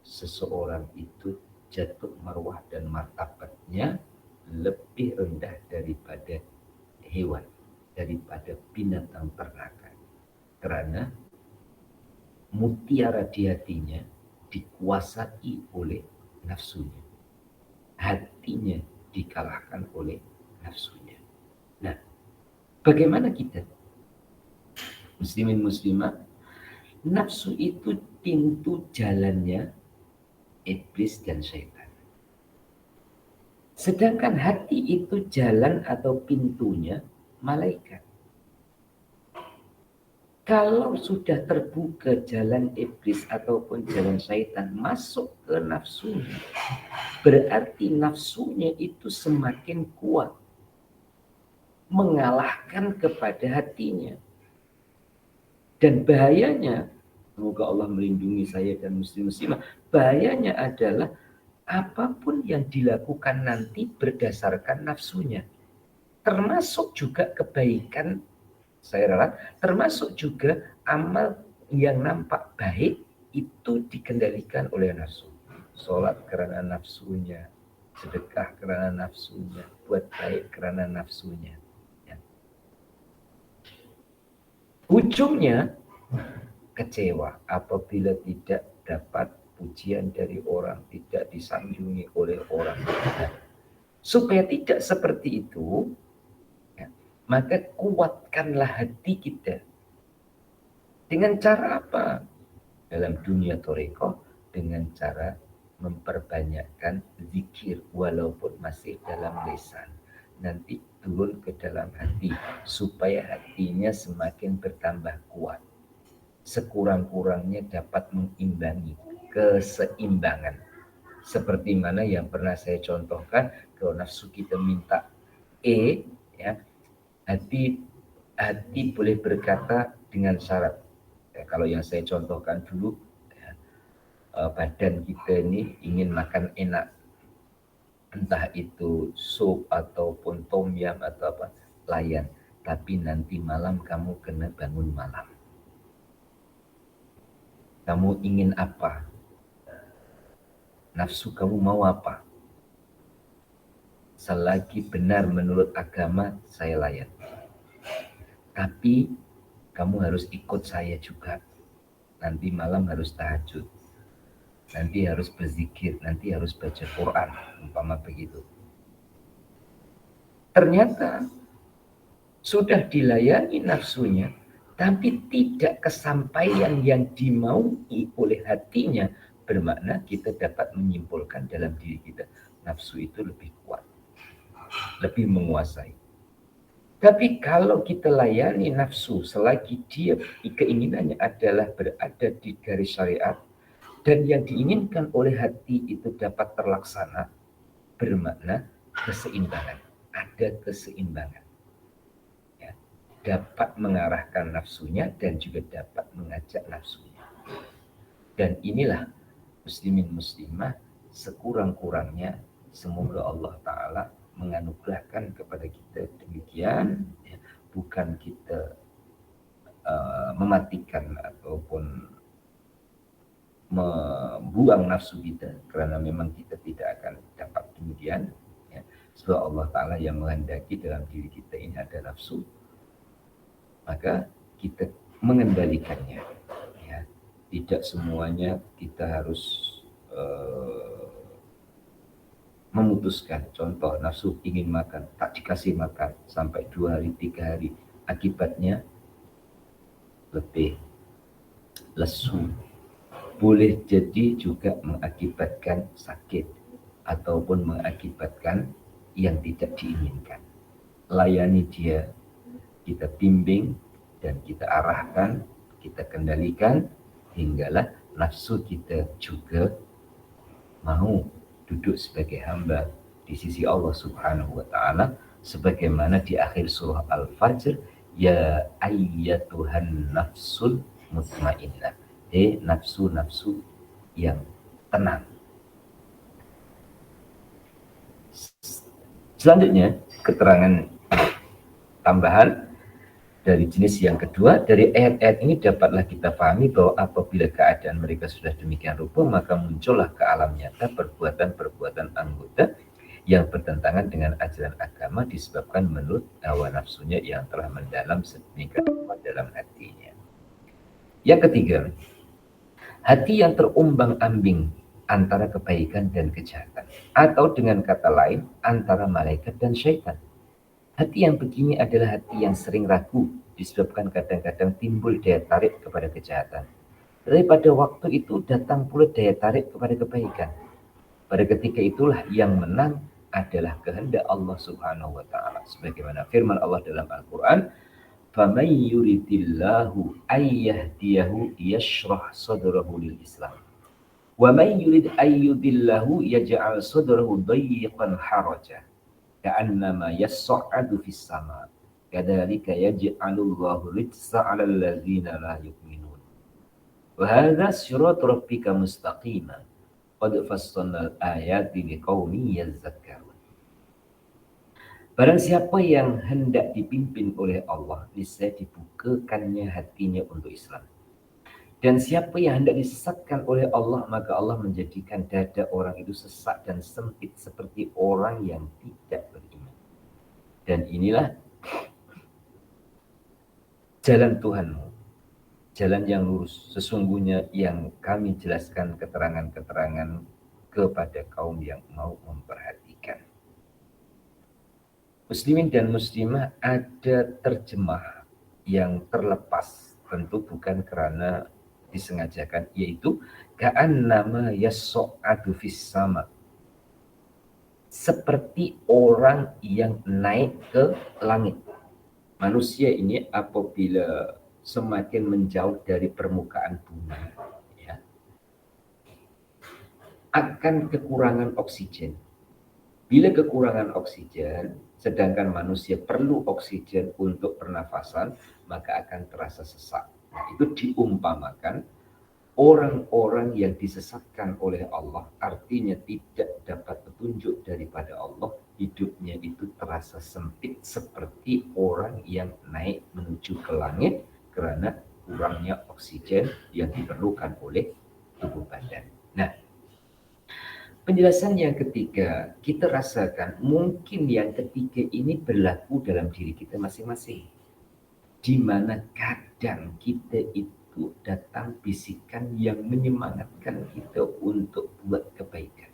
seseorang itu jatuh marwah dan martabatnya lebih rendah daripada hewan, daripada binatang ternakan. Karena mutiara di hatinya dikuasai oleh nafsunya. Hatinya dikalahkan oleh nafsunya. Nah, bagaimana kita? Muslimin muslimah, nafsu itu pintu jalannya iblis dan syaitan. Sedangkan hati itu jalan atau pintunya malaikat. Kalau sudah terbuka jalan iblis ataupun jalan syaitan masuk ke nafsunya, berarti nafsunya itu semakin kuat mengalahkan kepada hatinya. Dan bahayanya, semoga Allah melindungi saya dan muslim-muslimah, bahayanya adalah apapun yang dilakukan nanti berdasarkan nafsunya. Termasuk juga kebaikan, saya ralat, termasuk juga amal yang nampak baik itu dikendalikan oleh nafsu. Sholat karena nafsunya, sedekah karena nafsunya, buat baik karena nafsunya. Ya. Ujungnya kecewa apabila tidak dapat pujian dari orang, tidak disanjungi oleh orang. Nah, supaya tidak seperti itu, ya, maka kuatkanlah hati kita. Dengan cara apa? Dalam dunia toriko, dengan cara memperbanyakkan zikir walaupun masih dalam lisan. Nanti turun ke dalam hati supaya hatinya semakin bertambah kuat. Sekurang-kurangnya dapat mengimbangi keseimbangan. Seperti mana yang pernah saya contohkan, kalau nafsu kita minta ya, hati boleh berkata dengan syarat. Ya, kalau yang saya contohkan dulu, ya, badan kita ini ingin makan enak, entah itu sup ataupun tom yum atau apa, layan. Tapi nanti malam kamu kena bangun malam. Kamu ingin apa? Nafsu kamu mau apa? Selagi benar menurut agama, saya layan. Tapi kamu harus ikut saya juga. Nanti malam harus tahajud. Nanti harus berzikir. Nanti harus baca Quran. Umpama begitu. Ternyata sudah dilayani nafsunya, tapi tidak kesampaian yang dimaui oleh hatinya, bermakna kita dapat menyimpulkan dalam diri kita, nafsu itu lebih kuat, lebih menguasai. Tapi kalau kita layani nafsu selagi dia keinginannya adalah berada di garis syariat, dan yang diinginkan oleh hati itu dapat terlaksana, bermakna keseimbangan, ada keseimbangan. Dapat mengarahkan nafsunya dan juga dapat mengajak nafsunya. Dan inilah muslimin muslimah sekurang-kurangnya semoga Allah Ta'ala menganugerahkan kepada kita demikian, ya, bukan kita mematikan ataupun membuang nafsu kita, karena memang kita tidak akan dapat demikian, ya. Sebab Allah Ta'ala yang menghendaki dalam diri kita ini ada nafsu, maka kita mengendalikannya, ya. Tidak semuanya kita harus memutuskan. Contoh, nafsu ingin makan, tak dikasih makan sampai 2 hari 3 hari, akibatnya letih, lesu, boleh jadi juga mengakibatkan sakit ataupun mengakibatkan yang tidak diinginkan. Layani dia, kita bimbing dan kita arahkan, kita kendalikan, hinggalah nafsu kita juga mau duduk sebagai hamba di sisi Allah Subhanahu wa Ta'ala, sebagaimana di akhir surah Al-Fajr, ya ayyatuhan nafsul mutmainnah, nafsu-nafsu yang tenang. Selanjutnya keterangan tambahan dari jenis yang kedua, dari ayat-ayat ini dapatlah kita pahami bahwa apabila keadaan mereka sudah demikian rupa, maka muncullah ke alam nyata perbuatan-perbuatan anggota yang bertentangan dengan ajaran agama disebabkan menurut hawa nafsunya yang telah mendalam sedemikian rupa dalam hatinya. Yang ketiga, hati yang terumbang-ambing antara kebaikan dan kejahatan, atau dengan kata lain antara malaikat dan syaitan. Hati yang begini adalah hati yang sering ragu, disebabkan kadang-kadang timbul daya tarik kepada kejahatan. Tetapi pada waktu itu datang pula daya tarik kepada kebaikan. Pada ketika itulah yang menang adalah kehendak Allah Subhanahu wa Ta'ala. Sebagaimana firman Allah dalam Al-Quran, فَمَنْ يُرِدِ اللَّهُ أَنْ يَهْدِيَهُ يَشْرَحْ صَدْرَهُ لِلْإِسْلَامِ وَمَنْ يُرِدْ أَنْ يُضِلَّهُ يَجْعَلْ صَدْرَهُ ضَيِّقًا حَرَجًا كأنما يصعد في السماء كذلك يجعل الله الرجس على الذين لا يؤمنون وهذا صراط ربك مستقيما قد فصلنا الآيات لقوم يذكرون. Barang siapa yang hendak dipimpin oleh Allah, niscaya dibukakannya hatinya untuk Islam. Dan siapa yang hendak disesatkan oleh Allah, maka Allah menjadikan dada orang itu sesak dan sempit seperti orang yang tidak beriman. Dan inilah jalan Tuhanmu, jalan yang lurus. Sesungguhnya yang kami jelaskan keterangan-keterangan kepada kaum yang mau memperhatikan. Muslimin dan muslimah, ada terjemah yang terlepas, tentu bukan karena disengajakan, yaitu ka'annama yas'adu fis sama, seperti orang yang naik ke langit. Manusia ini apabila semakin menjauh dari permukaan bumi, ya, akan kekurangan oksigen. Bila kekurangan oksigen, sedangkan manusia perlu oksigen untuk pernafasan, maka akan terasa sesak. Nah, itu diumpamakan orang-orang yang disesatkan oleh Allah, artinya tidak dapat petunjuk daripada Allah, hidupnya itu terasa sempit seperti orang yang naik menuju ke langit karena kurangnya oksigen yang diperlukan oleh tubuh badan. Nah, penjelasan yang ketiga, kita rasakan mungkin yang ketiga ini berlaku dalam diri kita masing-masing. Di mana kadang kita itu datang bisikan yang menyemangatkan kita untuk buat kebaikan.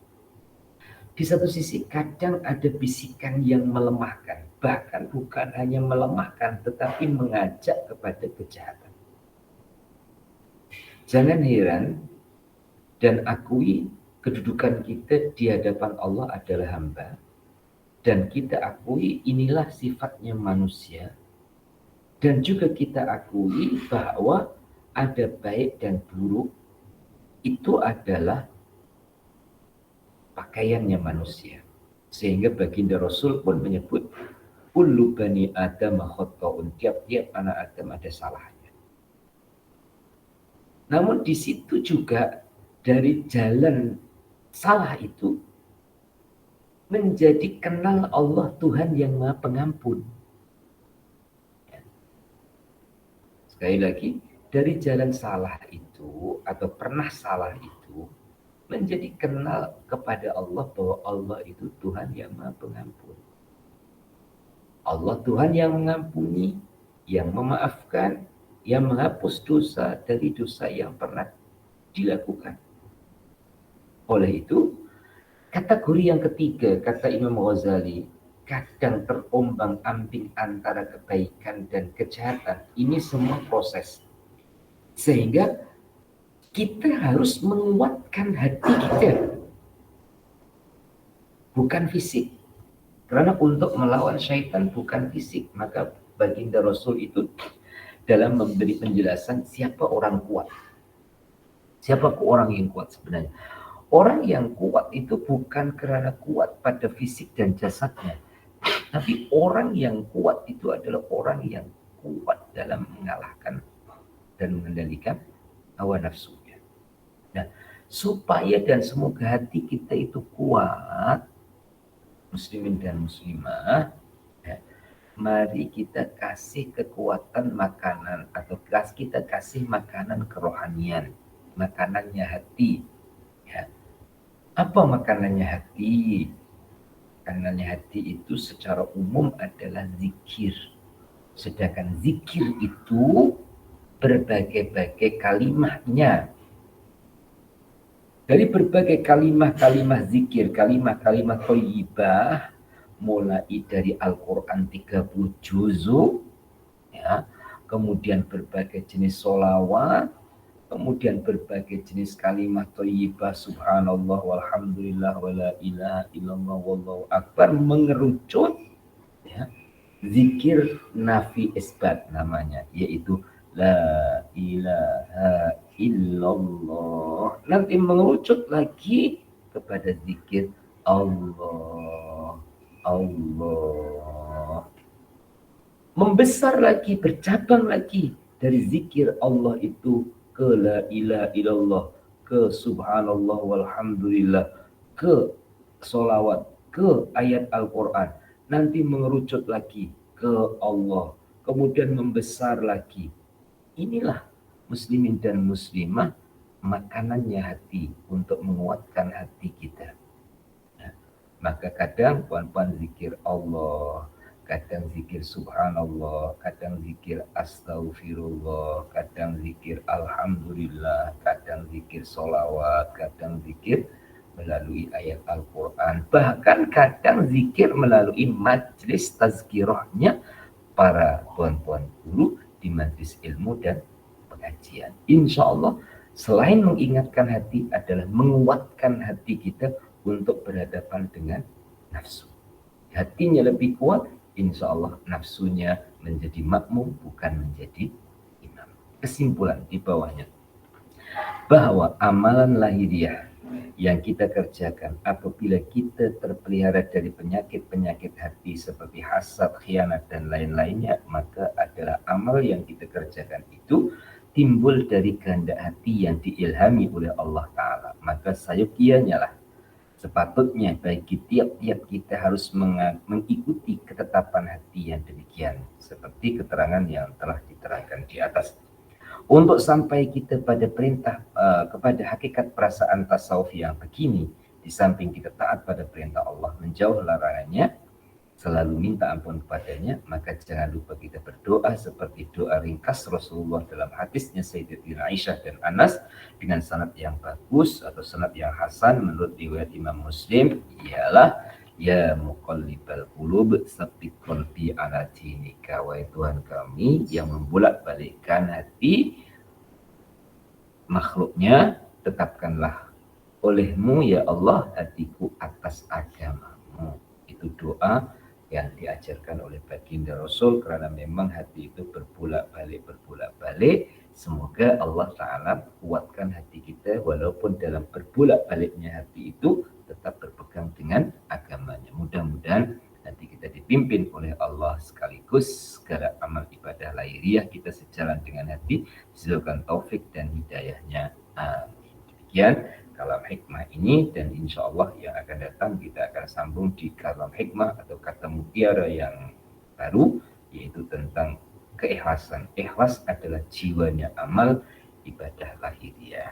Di satu sisi kadang ada bisikan yang melemahkan, bahkan bukan hanya melemahkan tetapi mengajak kepada kejahatan. Jangan heran dan akui kedudukan kita di hadapan Allah adalah hamba, dan kita akui inilah sifatnya manusia, dan juga kita akui bahwa ada baik dan buruk, itu adalah pakaiannya manusia. Sehingga baginda Rasul pun menyebut kullu bani Adam khata'un, tiap-tiap anak Adam ada salahnya. Namun di situ juga dari jalan salah itu menjadi kenal Allah Tuhan yang Maha Pengampun. Sekali lagi, dari jalan salah itu atau pernah salah itu menjadi kenal kepada Allah bahwa Allah itu Tuhan yang Maha Pengampun. Allah Tuhan yang mengampuni, yang memaafkan, yang menghapus dosa dari dosa yang pernah dilakukan. Oleh itu, kategori yang ketiga, kata Imam Ghazali, kadang terombang-ambing antara kebaikan dan kejahatan. Ini semua proses. Sehingga kita harus menguatkan hati kita. Bukan fisik. Karena untuk melawan syaitan bukan fisik. Maka baginda Rasul itu dalam memberi penjelasan siapa orang kuat. Siapa orang yang kuat sebenarnya? Orang yang kuat itu bukan karena kuat pada fisik dan jasadnya. Tapi orang yang kuat itu adalah orang yang kuat dalam mengalahkan dan mengendalikan hawa nafsunya. Nah, supaya dan semoga hati kita itu kuat, muslimin dan muslimah, ya, mari kita kasih kekuatan makanan atau kita kasih makanan kerohanian, makanannya hati. Ya. Apa makanannya hati? Makanannya hati itu secara umum adalah zikir. Sedangkan zikir itu berbagai-bagai kalimahnya. Dari berbagai kalimah-kalimah zikir, kalimah-kalimah thayyibah, mulai dari Al-Quran 30 juzu, ya, kemudian berbagai jenis sholawat, kemudian berbagai jenis kalimat thayyibah, subhanallah walhamdulillah wala ilaha illallah wallahu akbar, mengerucut, ya, zikir nafi isbat namanya, yaitu la ilaha illallah, nanti mengerucut lagi kepada zikir Allah, Allah, membesar lagi, bercabang lagi dari zikir Allah itu ke la ilaha illallah, ke subhanallah walhamdulillah, ke solawat, ke ayat Al-Quran, nanti mengerucut lagi ke Allah, kemudian membesar lagi. Inilah muslimin dan muslimah, makanannya hati untuk menguatkan hati kita. Nah, maka kadang puan-puan zikir Allah, kadang zikir subhanallah, kadang zikir astaghfirullah, kadang zikir alhamdulillah, kadang zikir solawat, kadang zikir melalui ayat Al-Quran, bahkan kadang zikir melalui majlis tazkirahnya para tuan-tuan guru di majlis ilmu dan pengajian. Insya Allah selain mengingatkan hati adalah menguatkan hati kita untuk berhadapan dengan nafsu. Hatinya lebih kuat, insya Allah nafsunya menjadi makmum bukan menjadi imam. Kesimpulan di bawahnya, bahwa amalan lahiriah yang kita kerjakan apabila kita terpelihara dari penyakit-penyakit hati seperti hasad, khianat, dan lain-lainnya, maka adalah amal yang kita kerjakan itu timbul dari kehendak hati yang diilhami oleh Allah Ta'ala. Maka sayukianya lah sepatutnya bagi tiap-tiap kita harus mengikuti ketetapan hati yang demikian, seperti keterangan yang telah diterangkan di atas. Untuk sampai kita pada perintah kepada hakikat perasaan tasawuf yang begini, di samping kita taat pada perintah Allah, menjauh larangannya, selalu minta ampun kepadanya, maka jangan lupa kita berdoa seperti doa ringkas Rasulullah dalam hadisnya Sayyidatina Aisyah dan Anas dengan sanad yang bagus atau sanad yang hasan menurut riwayat Imam Muslim, ialah ya muqallibal qulub tsabbit qalbi ala dinika, wahai Tuhan kami yang membolak-balikkan hati makhluknya, tetapkanlah olehmu ya Allah hatiku atas agamamu. Itu doa yang diajarkan oleh baginda Rasul, karena memang hati itu berbolak-balik. Semoga Allah Ta'ala kuatkan hati kita walaupun dalam berbolak-baliknya hati itu tetap berpegang dengan agamanya. Mudah-mudahan nanti kita dipimpin oleh Allah sekaligus segala amal ibadah lahiriah kita sejalan dengan hati, disebabkan taufik dan hidayahnya. Demikian kalam hikmah ini, dan insya Allah yang akan datang kita akan sambung di kalam hikmah atau kata mutiara yang baru, yaitu tentang keikhlasan. Ikhlas adalah jiwanya amal ibadah lahiriah.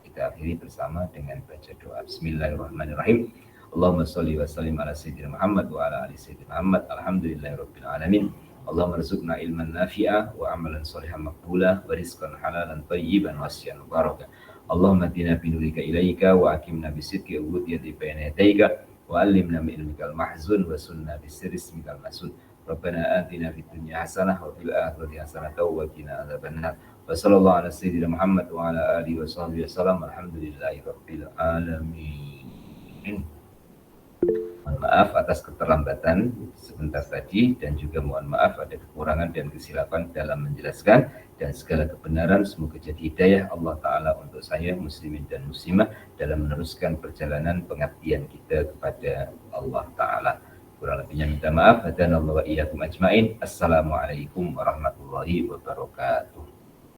Kita akhiri bersama dengan baca doa. Bismillahirrahmanirrahim. Allahumma sholli wa sallim ala sayyidina Muhammad wa ala ali sayyidina Muhammad. Alhamdulillahirabbil alamin. Allahumma rzuqna ilman nafi'a wa amalan sholihan maqbula wa rizqan halalan thayyiban wa asyan mubarakah. Allahumma atina bi nurika ilaika wa akimna bi sidqi ubudiyati bayna yadayka wa allimna min ilmikal mahzun wa sunna bi sirri ismikal masud. Rabbana atina fid dunya hasanah wa fil akhirati hasanah wa qina adzabannar. Wa sallallahu ala sayyidina Muhammad wa ala alihi wa sahbihi wasallam. Alhamdulillahi rabbil alamin. Mohon maaf atas keterlambatan sebentar tadi, dan juga mohon maaf ada kekurangan dan kesilapan dalam menjelaskan, dan segala kebenaran semoga jadi hidayah Allah Ta'ala untuk saya muslimin dan muslimah dalam meneruskan perjalanan pengabdian kita kepada Allah Ta'ala. Kurang lebihnya minta maaf. Hadanallahu wa iyyakum ajmain. Assalamualaikum warahmatullahi wabarakatuh.